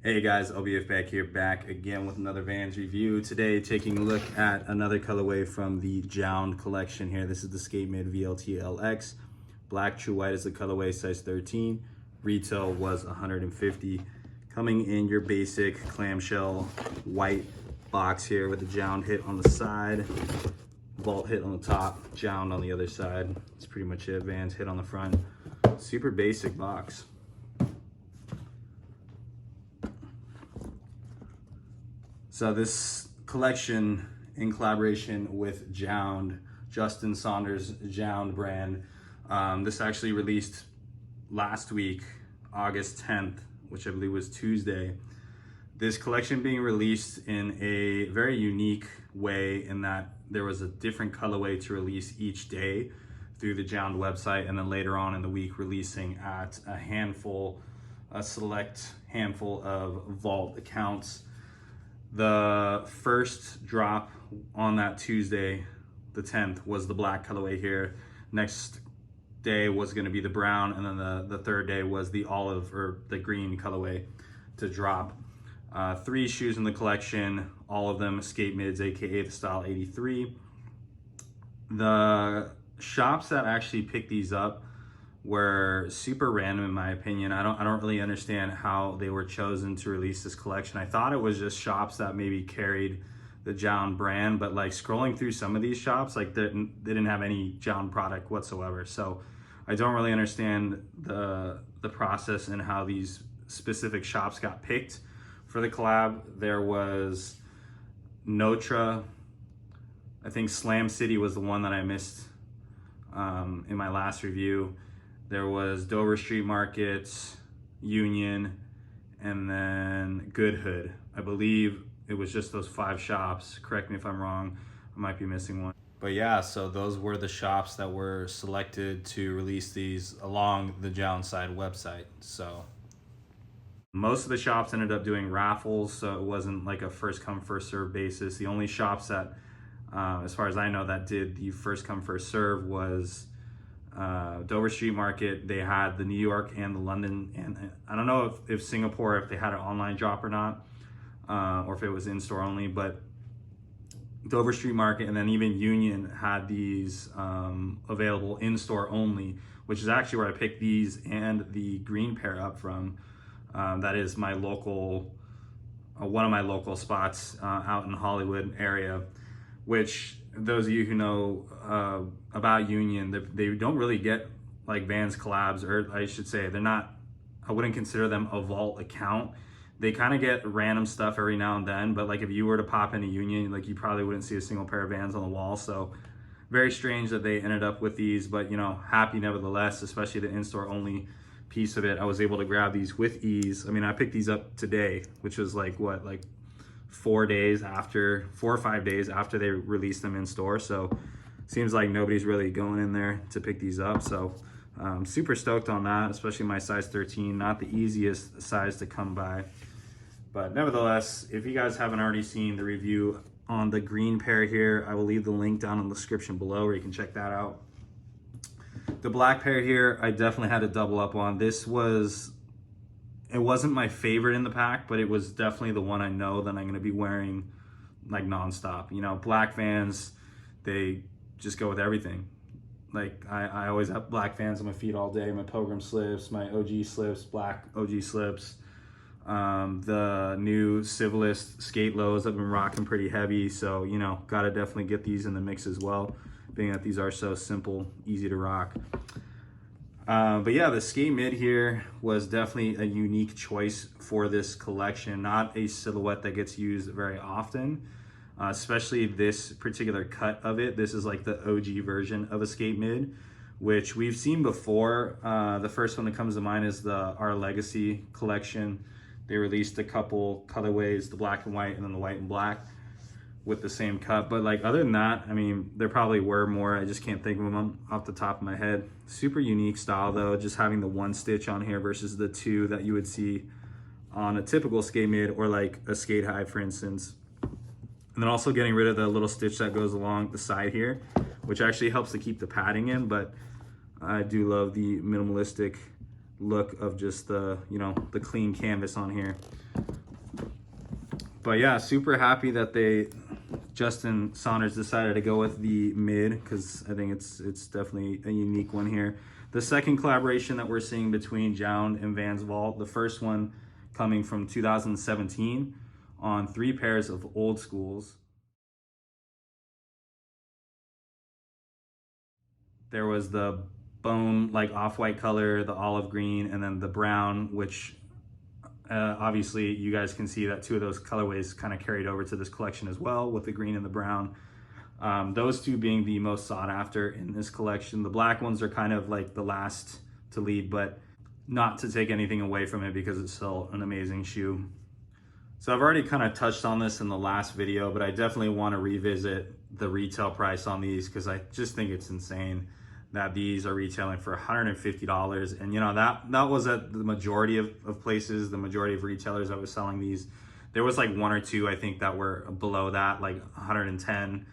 Hey guys, OBF back here, back again with another Vans review. Today, taking a look at another colorway from the JJJJound collection here. This is the Sk8-Mid VLT LX. Black True White is the colorway, size 13. Retail was $150. Coming in your basic clamshell white box here with the JJJJound hit on the side, Vault hit on the top, JJJJound on the other side. That's pretty much it. Vans hit on the front. Super basic box. So this collection in collaboration with JJJJound, Justin Saunders' JJJJound brand, this actually released last week, August 10th, which I believe was Tuesday. This collection being released in a very unique way in that there was a different colorway to release each day through the JJJJound website, and then later on in the week releasing at a select handful of Vault accounts. The first drop on that Tuesday, the 10th, was the black colorway here. Next day was going to be the brown, and then the third day was the olive or the green colorway to drop. 3 shoes in the collection, all of them Sk8-Mids, aka the Style 83. The shops that actually picked these up were super random in my opinion. I don't really understand how they were chosen to release this collection. I thought it was just shops that maybe carried the JJJJound brand, but like scrolling through some of these shops, like they didn't have any JJJJound product whatsoever. So I don't really understand the process and how these specific shops got picked for the collab. There was Notra, I think Slam City was the one that I missed in my last review. There was Dover Street Market, Union, and then Good Hood. I believe it was just those 5 shops. Correct me if I'm wrong. I might be missing one. But yeah, so those were the shops that were selected to release these along the JJJJound side website. So most of the shops ended up doing raffles, so it wasn't like a first come, first serve basis. The only shops that, as far as I know, that did the first come, first serve was Dover Street Market. They had the New York and the London, and I don't know if Singapore, if they had an online drop or not, or if it was in-store only, but Dover Street Market and then even Union had these available in-store only, which is actually where I picked these and the green pair up from. That is my local, one of my local spots out in Hollywood area, which those of you who know about Union, they don't really get like Vans collabs, or I should say they're not, I wouldn't consider them a Vault account. They kind of get random stuff every now and then, but like if you were to pop into Union, like you probably wouldn't see a single pair of Vans on the wall. So very strange that they ended up with these, but you know, happy nevertheless, especially the in-store only piece of it. I was able to grab these with ease. I mean, I picked these up today, which was like what, like 4 or 5 days after they released them in store. So seems like nobody's really going in there to pick these up. So super stoked on that, especially my size 13, not the easiest size to come by. But nevertheless, if you guys haven't already seen the review on the green pair here, I will leave the link down in the description below where you can check that out. The black pair here, I definitely had to double up on. It wasn't my favorite in the pack, but it was definitely the one I know that I'm going to be wearing like nonstop. You know, black Vans, they just go with everything. Like I always have black Vans on my feet all day. My Pilgrim slips, my OG slips, black OG slips. The new Civilist skate lows I've been rocking pretty heavy. So, you know, got to definitely get these in the mix as well, being that these are so simple, easy to rock. But yeah, the Sk8-Mid here was definitely a unique choice for this collection. Not a silhouette that gets used very often, especially this particular cut of it. This is like the OG version of a Sk8-Mid, which we've seen before. The first one that comes to mind is the Our Legacy collection. They released a couple colorways, the black and white and then the white and black with the same cut. But like other than that, I mean, there probably were more. I just can't think of them off the top of my head. Super unique style though, just having the 1 stitch on here versus the 2 that you would see on a typical Sk8-Mid or like a Skate High, for instance. And then also getting rid of the little stitch that goes along the side here, which actually helps to keep the padding in. But I do love the minimalistic look of just the, you know, the clean canvas on here. But yeah, super happy that Justin Saunders decided to go with the mid, because I think it's definitely a unique one here. The second collaboration that we're seeing between JJJJound and Vans Vault, the first one coming from 2017 on 3 pairs of old schools. There was the bone, like off-white color, the olive green, and then the brown, which obviously you guys can see that 2 of those colorways kind of carried over to this collection as well, with the green and the brown. Those 2 being the most sought after in this collection. The black ones are kind of like the last to lead, but not to take anything away from it because it's still an amazing shoe. So I've already kind of touched on this in the last video, but I definitely want to revisit the retail price on these, because I just think it's insane that these are retailing for $150. And you know, that was at the majority of places, the majority of retailers that was selling these. There was like 1 or 2, I think, that were below that, like 110.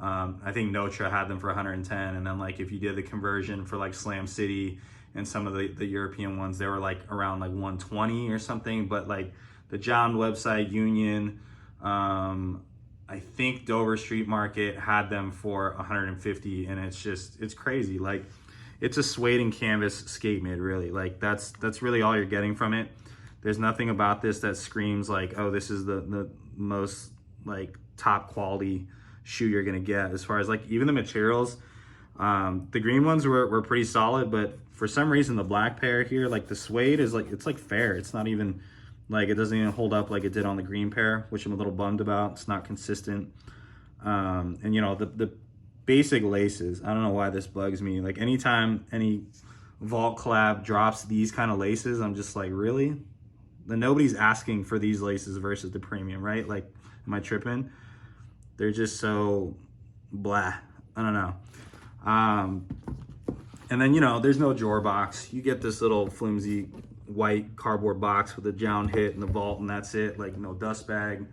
I think Notre had them for 110. And then like if you did the conversion for like Slam City and some of the European ones, they were like around like 120 or something. But like the JJJJound website, Union, I think Dover Street Market had them for 150, and it's crazy. Like, it's a suede and canvas Sk8-Mid, really. Like, that's really all you're getting from it. There's nothing about this that screams like, oh, this is the most like top quality shoe you're gonna get. As far as like even the materials, the green ones were pretty solid, but for some reason the black pair here, like the suede is like, it's like fair. It's not even like, it doesn't even hold up like it did on the green pair, which I'm a little bummed about. It's not consistent. And you know, the basic laces, I don't know why this bugs me. Like anytime any Vault collab drops these kind of laces, I'm just like, really? Then nobody's asking for these laces versus the premium, right? Like, am I tripping? They're just so blah. I don't know. And then, you know, there's no drawer box. You get this little flimsy white cardboard box with a JJJJound hit and the Vault, and that's it. Like, no dust bag.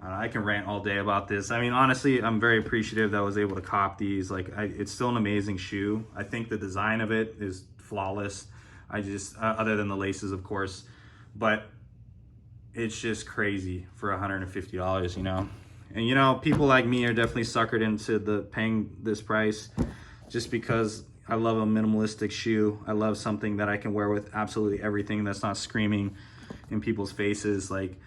I can rant all day about this. I mean, honestly, I'm very appreciative that I was able to cop these. Like, it's still an amazing shoe. I think the design of it is flawless. I just, other than the laces, of course, but it's just crazy for $150, you know? And you know, people like me are definitely suckered into the paying this price just because I love a minimalistic shoe. I love something that I can wear with absolutely everything that's not screaming in people's faces. Like,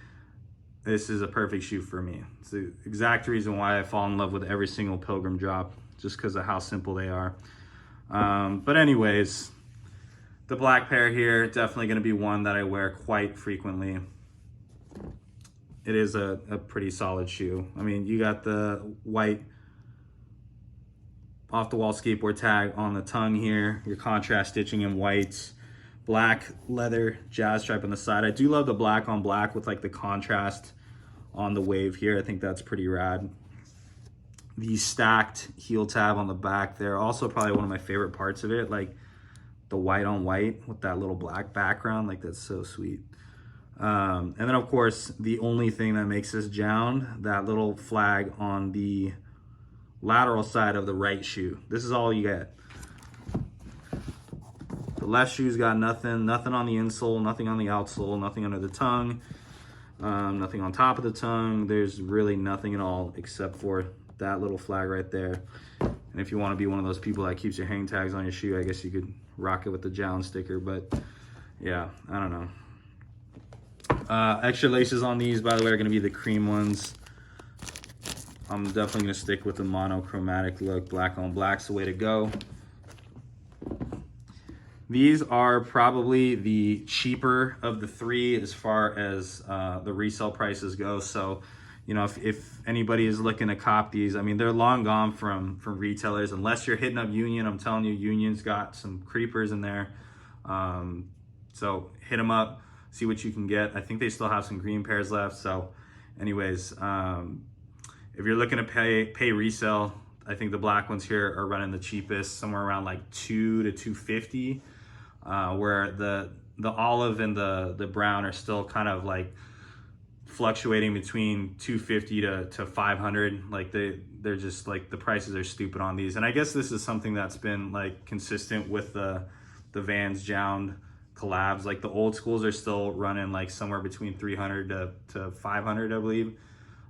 this is a perfect shoe for me. It's the exact reason why I fall in love with every single Pilgrim drop, just because of how simple they are. But anyways, the black pair here, definitely going to be one that I wear quite frequently. It is a pretty solid shoe. I mean, you got the white off-the-wall skateboard tag on the tongue here, your contrast stitching in white, black leather jazz stripe on the side. I do love the black on black with like the contrast on the wave here. I think that's pretty rad. The stacked heel tab on the back there, also probably one of my favorite parts of it, like the white on white with that little black background. Like, that's so sweet. And then of course, the only thing that makes this JJJJound, that little flag on the lateral side of the right shoe. This is all you get. The left shoe's got nothing on the insole, nothing on the outsole, nothing under the tongue, nothing on top of the tongue. There's really nothing at all except for that little flag right there. And if you want to be one of those people that keeps your hang tags on your shoe, I guess you could rock it with the JJJJound sticker, but yeah, I don't know. Extra laces on these, by the way, are going to be the cream ones. I'm definitely going to stick with the monochromatic look. Black on black's the way to go. These are probably the cheaper of the 3 as far as the resale prices go. So, you know, if anybody is looking to cop these, I mean, they're long gone from retailers. Unless you're hitting up Union, I'm telling you, Union's got some creepers in there. So hit them up, see what you can get. I think they still have some green pairs left. So anyways, if you're looking to pay resale, I think the black ones here are running the cheapest, somewhere around like $200 to $250, where the olive and the brown are still kind of like fluctuating between $250 to $500. Like they're just like, the prices are stupid on these. And I guess this is something that's been like consistent with the Vans JJJJound collabs. Like the old schools are still running like somewhere between 300 to 500, I believe.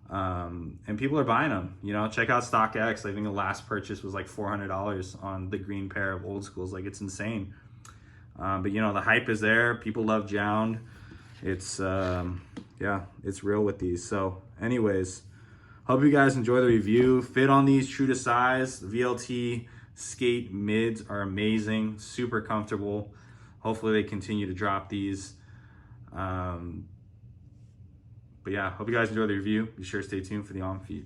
And people are buying them. You know, check out StockX. I think the last purchase was like $400 on the green pair of old schools. Like, it's insane. But you know, the hype is there. People love JJJJound. It's yeah, it's real with these. So anyways, hope you guys enjoy the review. Fit on these, true to size. The VLT Sk8-Mids are amazing, super comfortable. Hopefully they continue to drop these. But yeah, hope you guys enjoy the review. Be sure to stay tuned for the on feed.